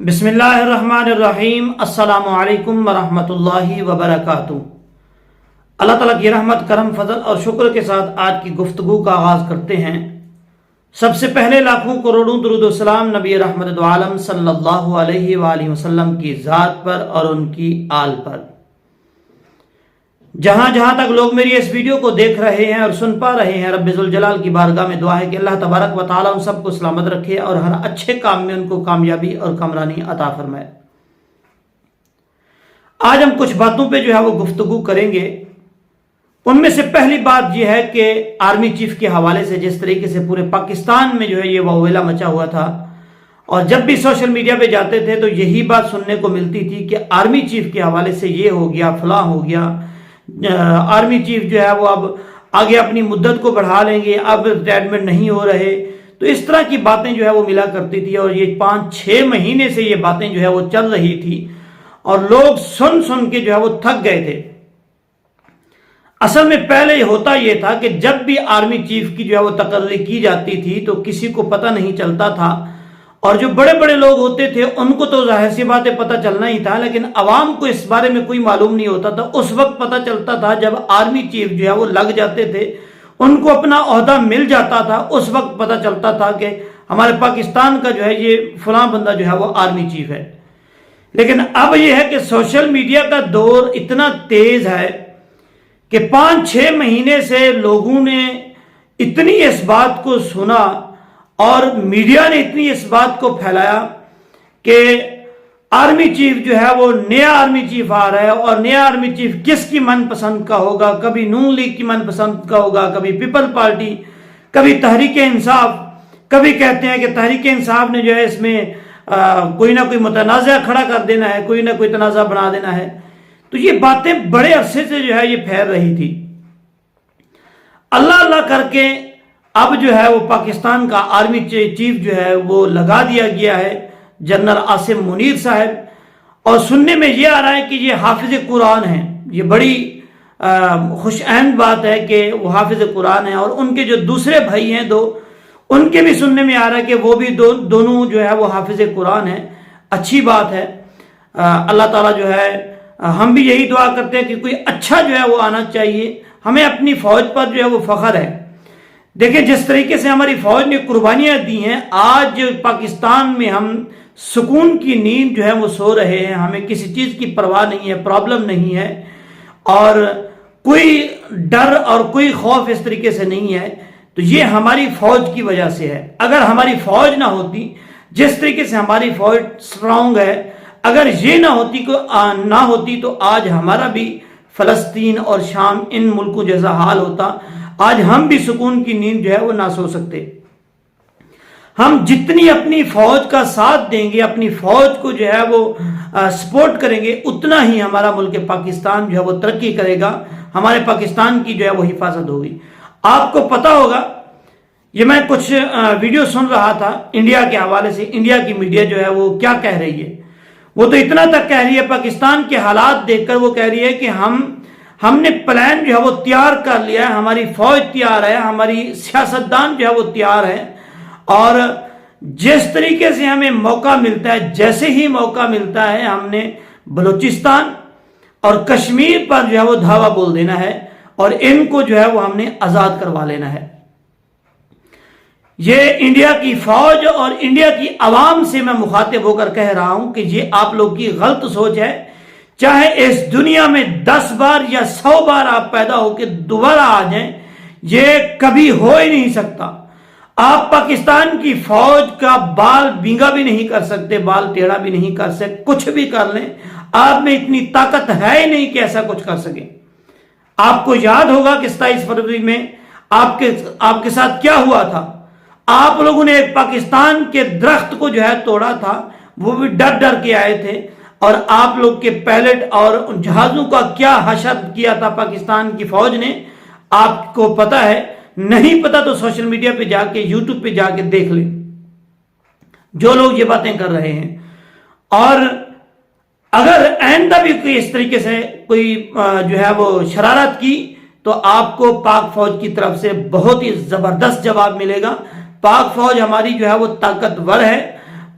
بسم اللہ الرحمن الرحیم۔ السلام علیکم ورحمۃ اللہ وبرکاتہ۔ اللہ تعالیٰ کی رحمت، کرم، فضل اور شکر کے ساتھ آج کی گفتگو کا آغاز کرتے ہیں۔ سب سے پہلے لاکھوں کروڑوں درود و سلام نبی رحمت دو عالم صلی اللہ علیہ وآلہ وسلم کی ذات پر اور ان کی آل پر۔ جہاں جہاں تک لوگ میری اس ویڈیو کو دیکھ رہے ہیں اور سن پا رہے ہیں، رب ذوالجلال کی بارگاہ میں دعا ہے کہ اللہ تبارک و تعالیٰ ان سب کو سلامت رکھے اور ہر اچھے کام میں ان کو کامیابی اور کامرانی عطا فرمائے۔ آج ہم کچھ باتوں پہ وہ گفتگو کریں گے۔ ان میں سے پہلی بات یہ ہے کہ آرمی چیف کے حوالے سے جس طریقے سے پورے پاکستان میں یہ واویلا مچا ہوا تھا، اور جب بھی سوشل میڈیا پہ جاتے تھے تو یہی بات سننے کو ملتی تھی کہ آرمی چیف کے حوالے سے یہ ہو گیا، فلاں ہو گیا، آرمی چیف وہ اب آگے اپنی مدت کو بڑھا لیں گے، اب ریٹائرمنٹ نہیں ہو رہے۔ تو اس طرح کی باتیں وہ ملا کرتی تھی، اور یہ 5-6 مہینے سے یہ باتیں وہ چل رہی تھی، اور لوگ سن سن کے وہ تھک گئے تھے۔ اصل میں پہلے ہوتا یہ تھا کہ جب بھی آرمی چیف کی وہ تقرری کی جاتی تھی تو کسی کو پتہ نہیں چلتا تھا، اور جو بڑے بڑے لوگ ہوتے تھے ان کو تو ظاہر سی باتیں پتہ چلنا ہی تھا، لیکن عوام کو اس بارے میں کوئی معلوم نہیں ہوتا تھا۔ اس وقت پتہ چلتا تھا جب آرمی چیف وہ لگ جاتے تھے، ان کو اپنا عہدہ مل جاتا تھا، اس وقت پتہ چلتا تھا کہ ہمارے پاکستان کا یہ فلاں بندہ وہ آرمی چیف ہے۔ لیکن اب یہ ہے کہ سوشل میڈیا کا دور اتنا تیز ہے کہ 5-6 مہینے سے لوگوں نے اتنی اس بات کو سنا اور میڈیا نے اتنی اس بات کو پھیلایا کہ آرمی چیف وہ نیا آرمی چیف آ رہا ہے، اور نیا آرمی چیف کس کی من پسند کا ہوگا؟ کبھی نون لیگ کی من پسند کا ہوگا، کبھی پیپل پارٹی، کبھی تحریک انصاف، کبھی کہتے ہیں کہ تحریک انصاف نے اس میں کوئی نہ کوئی متنازع کھڑا کر دینا ہے، کوئی نہ کوئی تنازع بنا دینا ہے۔ تو یہ باتیں بڑے عرصے سے یہ پھیل رہی تھی۔ اللہ اللہ کر کے اب وہ پاکستان کا آرمی چیف وہ لگا دیا گیا ہے، جنرل عاصم منیر صاحب، اور سننے میں یہ آ رہا ہے کہ یہ حافظ قرآن ہیں۔ یہ بڑی خوش آئند بات ہے کہ وہ حافظ قرآن ہیں، اور ان کے جو دوسرے بھائی ہیں دو، ان کے بھی سننے میں آ رہا ہے کہ وہ بھی دونوں وہ حافظ قرآن ہیں۔ اچھی بات ہے۔ اللہ تعالیٰ ہم بھی یہی دعا کرتے ہیں کہ کوئی اچھا وہ آنا چاہیے۔ ہمیں اپنی فوج پر وہ فخر ہے۔ دیکھیں جس طریقے سے ہماری فوج نے قربانیاں دی ہیں، آج پاکستان میں ہم سکون کی نیند وہ سو رہے ہیں، ہمیں کسی چیز کی پرواہ نہیں ہے، پرابلم نہیں ہے، اور کوئی ڈر اور کوئی خوف اس طریقے سے نہیں ہے۔ تو یہ ہماری فوج کی وجہ سے ہے۔ اگر ہماری فوج نہ ہوتی، جس طریقے سے ہماری فوج سٹرونگ ہے، اگر یہ نہ ہوتی تو آج ہمارا بھی فلسطین اور شام ان ملکوں جیسا حال ہوتا۔ آج ہم بھی سکون کی نیند وہ نہ سو سکتے۔ ہم جتنی اپنی فوج کا ساتھ دیں گے، اپنی فوج کو وہ سپورٹ کریں گے، اتنا ہی ہمارا ملک پاکستان وہ ترقی کرے گا، ہمارے پاکستان کی وہ حفاظت ہوگی۔ آپ کو پتا ہوگا، یہ میں کچھ ویڈیو سن رہا تھا انڈیا کے حوالے سے، انڈیا کی میڈیا وہ کیا کہہ رہی ہے۔ وہ تو اتنا تک کہہ رہی ہے، پاکستان کے حالات دیکھ کر وہ کہہ رہی ہے کہ ہم نے پلان وہ تیار کر لیا ہے، ہماری فوج تیار ہے، ہماری سیاستدان وہ تیار ہے، اور جس طریقے سے ہمیں موقع ملتا ہے، جیسے ہی موقع ملتا ہے، ہم نے بلوچستان اور کشمیر پر وہ دھاوا بول دینا ہے، اور ان کو وہ ہم نے آزاد کروا لینا ہے۔ یہ انڈیا کی فوج اور انڈیا کی عوام سے میں مخاطب ہو کر کہہ رہا ہوں کہ یہ آپ لوگ کی غلط سوچ ہے۔ چاہے اس دنیا میں 10 بار یا 100 بار آپ پیدا ہو کے دوبارہ آ جائیں، یہ کبھی ہو ہی نہیں سکتا۔ آپ پاکستان کی فوج کا بال بینگا بھی نہیں کر سکتے، بال ٹیڑھا بھی نہیں کر سکتے، کچھ بھی کر لیں، آپ میں اتنی طاقت ہے ہی نہیں کہ ایسا کچھ کر سکیں۔ آپ کو یاد ہوگا کہ 27 فروری میں آپ کے ساتھ کیا ہوا تھا۔ آپ لوگوں نے ایک پاکستان کے درخت کو توڑا تھا، وہ بھی ڈر ڈر کے آئے تھے، اور آپ لوگ کے پیلٹ اور جہازوں کا کیا حشر کیا تھا پاکستان کی فوج نے، آپ کو پتا ہے؟ نہیں پتا تو سوشل میڈیا پہ جا کے، یوٹیوب پہ جا کے دیکھ لیں جو لوگ یہ باتیں کر رہے ہیں۔ اور اگر آئندہ بھی کوئی اس طریقے سے کوئی وہ شرارت کی تو آپ کو پاک فوج کی طرف سے بہت ہی زبردست جواب ملے گا۔ پاک فوج ہماری وہ طاقتور ہے،